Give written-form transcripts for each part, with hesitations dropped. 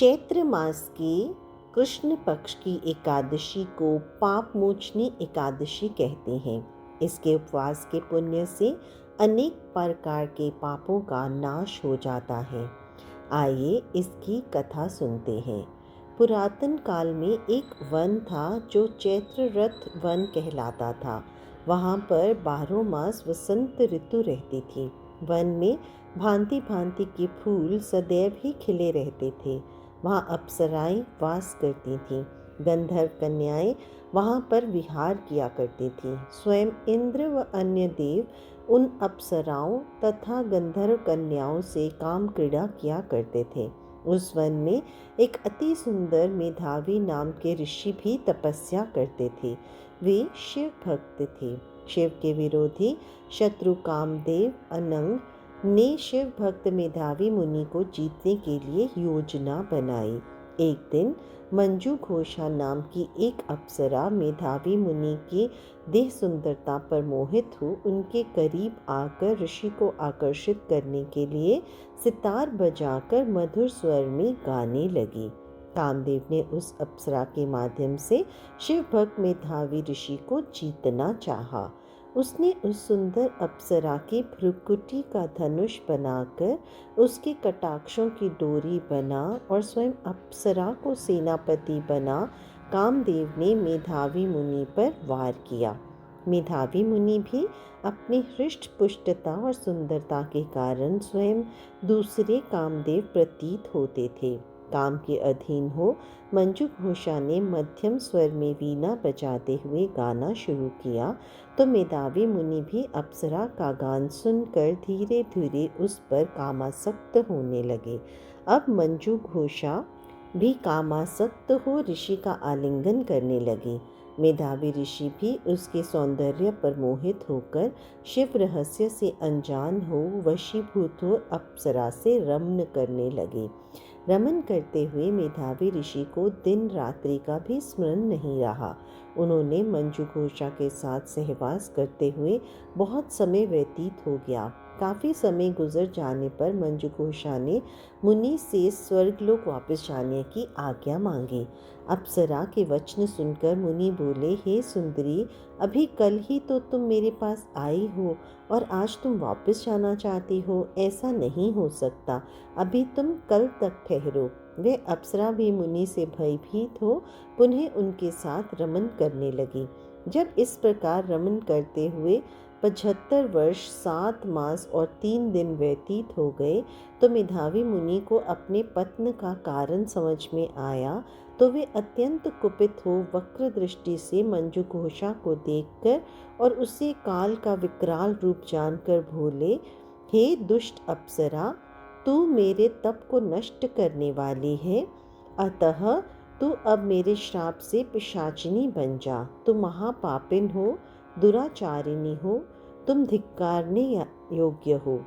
चैत्र मास की कृष्ण पक्ष की एकादशी को पाप मोचनी एकादशी कहते हैं। इसके उपवास के पुण्य से अनेक प्रकार के पापों का नाश हो जाता है। आइए इसकी कथा सुनते हैं। पुरातन काल में एक वन था जो चैत्ररथ वन कहलाता था। वहाँ पर 12 मास वसंत ऋतु रहती थी। वन में भांति भांति के फूल सदैव ही खिले रहते थे। वहाँ अप्सराएं वास करती थीं। गंधर्व कन्याएं वहाँ पर विहार किया करती थीं। स्वयं इंद्र व अन्य देव उन अप्सराओं तथा गंधर्व कन्याओं से काम क्रीड़ा किया करते थे। उस वन में एक अति सुंदर मेधावी नाम के ऋषि भी तपस्या करते थे। वे शिव भक्त थे। शिव के विरोधी शत्रु कामदेव अनंग ने शिव भक्त मेधावी मुनि को जीतने के लिए योजना बनाई। एक दिन मंजू घोषा नाम की एक अप्सरा मेधावी मुनि की देह सुंदरता पर मोहित हो उनके करीब आकर ऋषि को आकर्षित करने के लिए सितार बजाकर मधुर स्वर में गाने लगी। कामदेव ने उस अप्सरा के माध्यम से शिव भक्त मेधावी ऋषि को जीतना चाहा। उसने उस सुंदर अप्सरा की भ्रुकुटी का धनुष बनाकर उसके कटाक्षों की डोरी बना और स्वयं अप्सरा को सेनापति बना कामदेव ने मेधावी मुनि पर वार किया। मेधावी मुनि भी अपनी हृष्ट पुष्टता और सुंदरता के कारण स्वयं दूसरे कामदेव प्रतीत होते थे। काम के अधीन हो मंजू घोषा ने मध्यम स्वर में वीणा बजाते हुए गाना शुरू किया तो मेधावी मुनि भी अप्सरा का गान सुनकर धीरे धीरे उस पर कामासक्त होने लगे। अब मंजू घोषा भी कामासक्त हो ऋषि का आलिंगन करने लगी। मेधावी ऋषि भी उसके सौंदर्य पर मोहित होकर शिव रहस्य से अनजान हो वशीभूत हो अप्सरा से रमन करने लगे। रमन करते हुए मेधावी ऋषि को दिन रात्रि का भी स्मरण नहीं रहा। उन्होंने मंजू घोषा के साथ सहवास करते हुए बहुत समय व्यतीत हो गया। काफ़ी समय गुजर जाने पर मंजू घोषा ने मुनि से स्वर्गलोक वापस जाने की आज्ञा मांगी। अप्सरा के वचन सुनकर मुनि बोले, हे सुंदरी, अभी कल ही तो तुम मेरे पास आई हो और आज तुम वापस जाना चाहती हो। ऐसा नहीं हो सकता, अभी तुम कल तक ठहरो। वे अप्सरा भी मुनि से भयभीत हो पुनः उनके साथ रमन करने लगी। जब इस प्रकार रमन करते हुए 75 वर्ष 7 मास और 3 दिन व्यतीत हो गए तो मेधावी मुनि को अपने पतन का कारण समझ में आया तो वे अत्यंत कुपित हो वक्र दृष्टि से मंजू घोषा को देखकर और उसे काल का विकराल रूप जानकर बोले, हे दुष्ट अप्सरा, तू मेरे तप को नष्ट करने वाली है, अतः तू अब मेरे श्राप से पिशाचिनी बन जा। तुम महापापिन हो, दुराचारिणी हो, तुम धिक्कारने योग्य हो।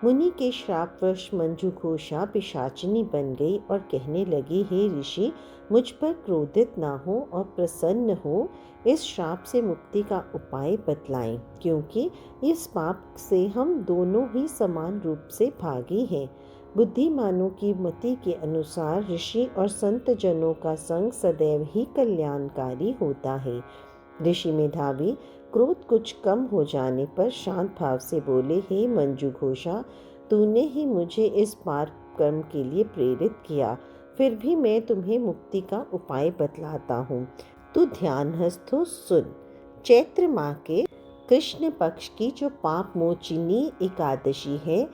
मुनि के श्रापवश मंजू घोषा पिशाचिनी बन गई और कहने लगी, हे ऋषि, मुझ पर क्रोधित ना हो और प्रसन्न हो, इस श्राप से मुक्ति का उपाय बतलाएं, क्योंकि इस पाप से हम दोनों ही समान रूप से भागी हैं। बुद्धिमानों की मति के अनुसार ऋषि और संत जनों का संग सदैव ही कल्याणकारी होता है। ऋषि मेधावी क्रोध कुछ कम हो जाने पर शांत भाव से बोले, हे मंजू घोषा, तूने ही मुझे इस पाप कर्म के लिए प्रेरित किया, फिर भी मैं तुम्हें मुक्ति का उपाय बतलाता हूँ। तू ध्यानस्थ हो, सुन। चैत्र माह के कृष्ण पक्ष की जो पाप मोचिनी एकादशी है,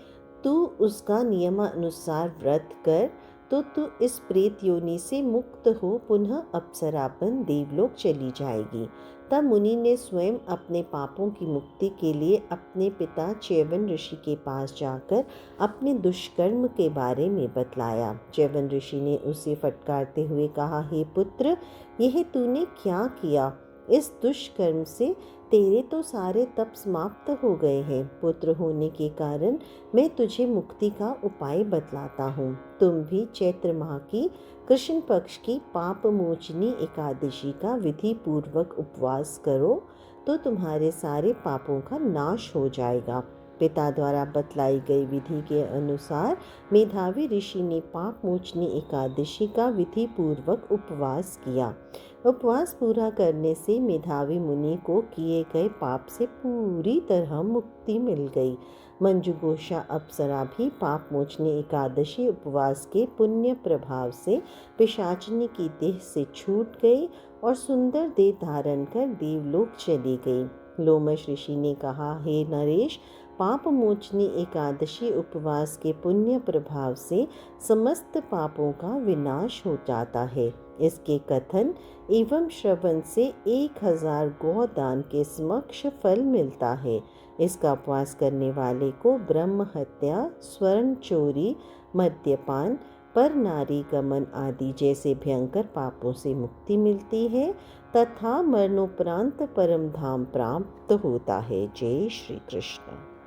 तू उसका नियमानुसार व्रत कर तो तू इस प्रेत योनि से मुक्त हो पुनः अप्सरा बन देवलोक चली जाएगी। तब मुनि ने स्वयं अपने पापों की मुक्ति के लिए अपने पिता च्यवन ऋषि के पास जाकर अपने दुष्कर्म के बारे में बतलाया। च्यवन ऋषि ने उसे फटकारते हुए कहा, हे पुत्र, यह तूने क्या किया? इस दुष्कर्म से तेरे तो सारे तप समाप्त हो गए हैं। पुत्र होने के कारण मैं तुझे मुक्ति का उपाय बतलाता हूँ। तुम भी चैत्र माह की कृष्ण पक्ष की पाप मोचनी एकादशी का विधि पूर्वक उपवास करो तो तुम्हारे सारे पापों का नाश हो जाएगा। पिता द्वारा बतलाई गई विधि के अनुसार मेधावी ऋषि ने पाप मोचनी एकादशी का विधि पूर्वक उपवास किया। उपवास पूरा करने से मेधावी मुनि को किए गए पाप से पूरी तरह मुक्ति मिल गई। मंजू घोषा अप्सरा भी पाप मोचनी एकादशी उपवास के पुण्य प्रभाव से पिशाचिनी की देह से छूट गई और सुंदर देह धारण कर देवलोक चली गई। लोमश ऋषि ने कहा, हे नरेश, पाप मोचनी एकादशी उपवास के पुण्य प्रभाव से समस्त पापों का विनाश हो जाता है। इसके कथन एवं श्रवण से 1000 गौदान के समक्ष फल मिलता है। इसका उपवास करने वाले को ब्रह्म हत्या, स्वर्ण चोरी, मद्यपान, पर नारी गमन आदि जैसे भयंकर पापों से मुक्ति मिलती है तथा मरणोपरांत परम धाम प्राप्त होता है। जय श्री कृष्ण।